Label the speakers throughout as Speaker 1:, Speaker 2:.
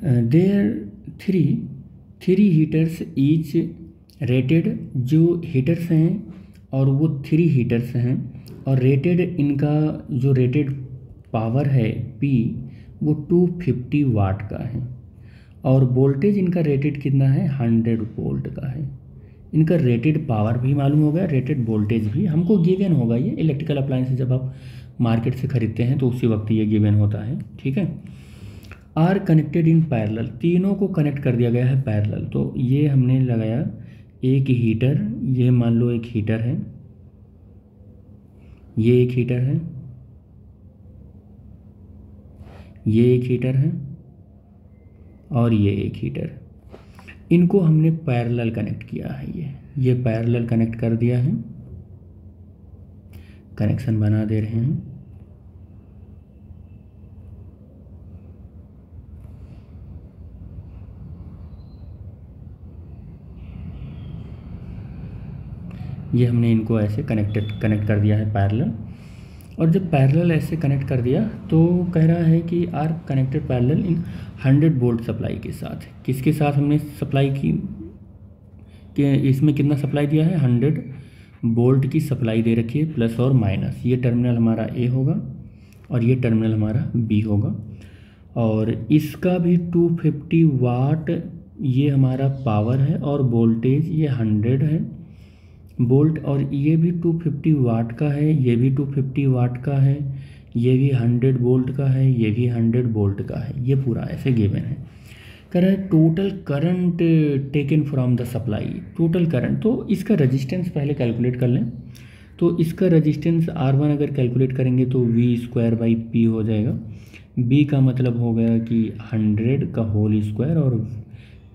Speaker 1: There three heaters each rated, जो heaters हैं और वो 3 हीटर्स हैं, और रेटेड इनका जो रेटेड पावर है P वो 250 वाट का है, और वोल्टेज इनका रेटेड कितना है 100 वोल्ट का है। इनका रेटेड पावर भी मालूम हो गया, रेटेड वोल्टेज भी हमको गिवन होगा। ये इलेक्ट्रिकल अप्लायंस जब आप मार्केट से ख़रीदते हैं तो उसी वक्त ये गिवन होता है, ठीक है। आर कनेक्टेड इन पैरेलल, तीनों को कनेक्ट कर दिया गया है पैरेलल। तो ये हमने लगाया एक हीटर, ये मान लो एक हीटर है, ये एक हीटर है, ये एक हीटर है, और ये एक हीटर। इनको हमने पैरेलल कनेक्ट किया है। ये पैरेलल कनेक्ट कर दिया है, कनेक्शन बना दे रहे हैं। ये हमने इनको ऐसे कनेक्ट कर दिया है पैरेलल। और जब पैरेलल ऐसे कनेक्ट कर दिया तो कह रहा है कि are connected parallel in 100 volt supply के साथ। किसके साथ हमने सप्लाई की कि इसमें कितना सप्लाई दिया है 100 वोल्ट की सप्लाई दे रखी है, प्लस और माइनस। ये टर्मिनल हमारा ए होगा और ये टर्मिनल हमारा बी होगा, और इसका भी 250 वाट ये हमारा पावर है, और वोल्टेज ये 100 है वोल्ट, और ये भी 250 वाट का है, ये भी 250 वाट का है, ये भी 100 वोल्ट का है, ये भी 100 वोल्ट का है। ये पूरा ऐसे गिवन है। कह रहा है total current taken from the supply, total current. तो इसका रेजिस्टेंस पहले कैलकुलेट कर लें। तो इसका रेजिस्टेंस R1 अगर कैलकुलेट करेंगे तो V²/P हो जाएगा। B का मतलब हो गया कि 100 का होल स्क्वायर, और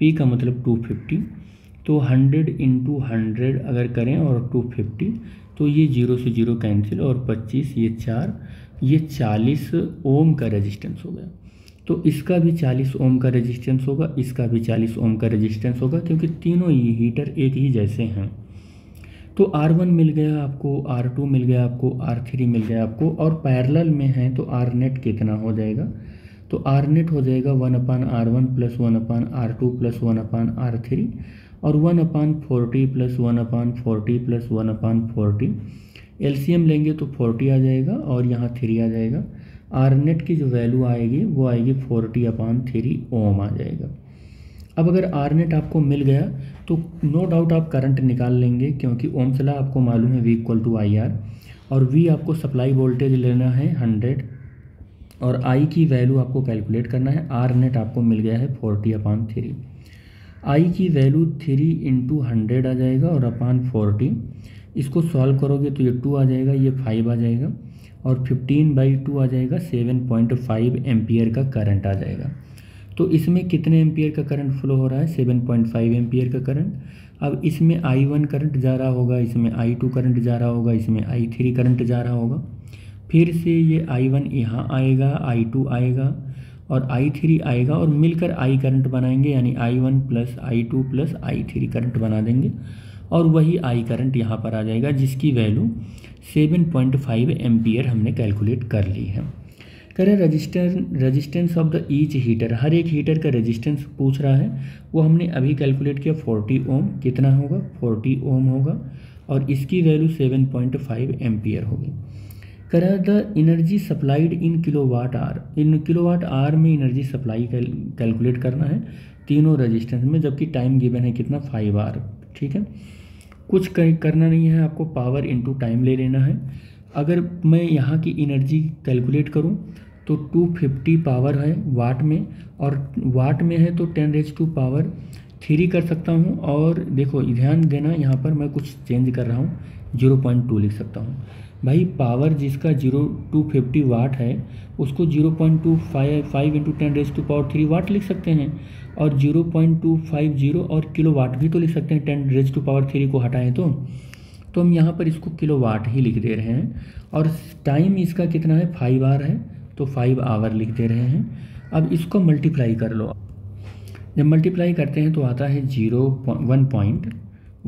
Speaker 1: P का मतलब 250। तो 100 × 100 अगर करें और 250, तो ये 0 से 0 कैंसिल, और 25 ये 4, ये 40 ओम का रेजिस्टेंस हो गया। तो इसका भी 40 ओम का रेजिस्टेंस होगा, इसका भी 40 ओम का रेजिस्टेंस होगा, क्योंकि तीनों ही हीटर एक ही जैसे हैं। तो R1 मिल गया आपको, R2 मिल गया आपको, R3 मिल गया आपको, और पैरेलल में है तो R नेट कितना हो जाएगा? तो R नेट हो जाएगा 1/R1 + 1/R2 + 1/R3, और 1/40 + 1/40 + 1/40। एलसीएम लेंगे तो 40 आ जाएगा, और यहाँ 3 आ जाएगा। आर नेट की जो वैल्यू आएगी वो आएगी 40/3 ओम आ जाएगा। अब अगर आर नेट आपको मिल गया तो नो डाउट आप करंट निकाल लेंगे, क्योंकि ओम्स लॉ आपको मालूम है V = IR, और V आपको सप्लाई वोल्टेज लेना है 100, और I की वैल्यू आपको कैलकुलेट करना है। आर नेट आपको मिल गया है 40/3। I की वैल्यू 3 × 100 आ जाएगा, और /40 इसको सॉल्व करोगे तो ये 2 आ जाएगा, ये 5 आ जाएगा, और 15/2 आ जाएगा, 7.5 एम्पियर का करंट आ जाएगा। तो इसमें कितने एम्पियर का करंट फ्लो हो रहा है? 7.5 एम्पियर का करंट। अब इसमें I1 करंट जा रहा होगा, इसमें I2 करंट जा रहा होगा, इसमें I3 करंट जा रहा होगा। फिर से ये I1 यहाँ आएगा, I2 आएगा, और I3 आएगा, और मिलकर I करंट बनाएंगे, यानी I1 + I2 + I3 करंट बना देंगे, और वही I करंट यहाँ पर आ जाएगा, जिसकी वैल्यू 7.5 एम्पियर हमने कैलकुलेट कर ली है। कह रहे resistance of the each heater, हर एक हीटर का रेजिस्टेंस पूछ रहा है, वो हमने अभी कैलकुलेट किया 40 ओम। कितना होगा? 40 ओम होगा, और इसकी वैल्यू 7.5 एम्पियर होगी। कह रहा है the energy supplied in kilowatt hour, in kilowatt hour में एनर्जी सप्लाई कैलकुलेट करना है तीनों रेजिस्टेंस में, जबकि टाइम गिवन है कितना 5 आर। ठीक है, कुछ करना नहीं है आपको, पावर इनटू टाइम ले लेना है। अगर मैं यहाँ की एनर्जी कैलकुलेट करूँ तो 250 पावर है वाट में, और वाट में है तो 10⁻³ कर सकता हूँ। और देखो ध्यान देना, यहाँ पर मैं कुछ चेंज कर रहा हूँ, 0.2 लिख सकता हूँ। भाई पावर जिसका 250 वाट है उसको 0.255 × 10⁻³ वाट लिख सकते हैं, और 0.250 और किलोवाट भी तो लिख सकते हैं 10⁻³ को हटाएं तो हम यहाँ पर इसको किलोवाट ही लिख दे रहे हैं। और टाइम इसका कितना है 5 आवर है, तो 5 आवर लिख दे रहे हैं। अब इसको मल्टीप्लाई कर लो, जब मल्टीप्लाई करते हैं तो आता है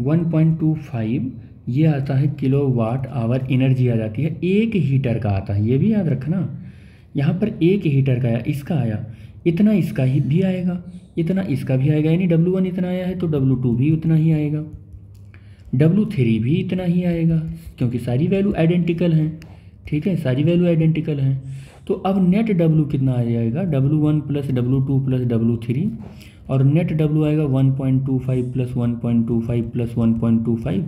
Speaker 1: 1.25, ये आता है किलोवाट आवर एनर्जी आ जाती है। एक हीटर का आता है, ये भी याद रखना, यहाँ पर एक हीटर का आया, इसका आया इतना इसका ही भी आएगा, इतना इसका भी आएगा, यानी W1 इतना आया है तो W2 भी उतना ही आएगा, W3 भी इतना ही आएगा, क्योंकि सारी वैल्यू आइडेंटिकल हैं। ठीक है, सारी वैल्यू आइडेंटिकल हैं। तो अब नेट W कितना आ जाएगा, W1 plus W2 plus W3, और नेट W आएगा 1.25 प्लस 1.25 प्लस 1.25,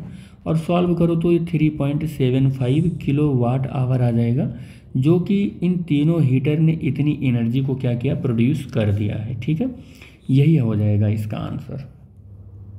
Speaker 1: और सॉल्व करो तो ये 3.75 किलो वाट आवर आ जाएगा, जो कि इन तीनों हीटर ने इतनी एनर्जी को क्या किया, प्रोड्यूस कर दिया है। ठीक है, यही हो जाएगा इसका आंसर।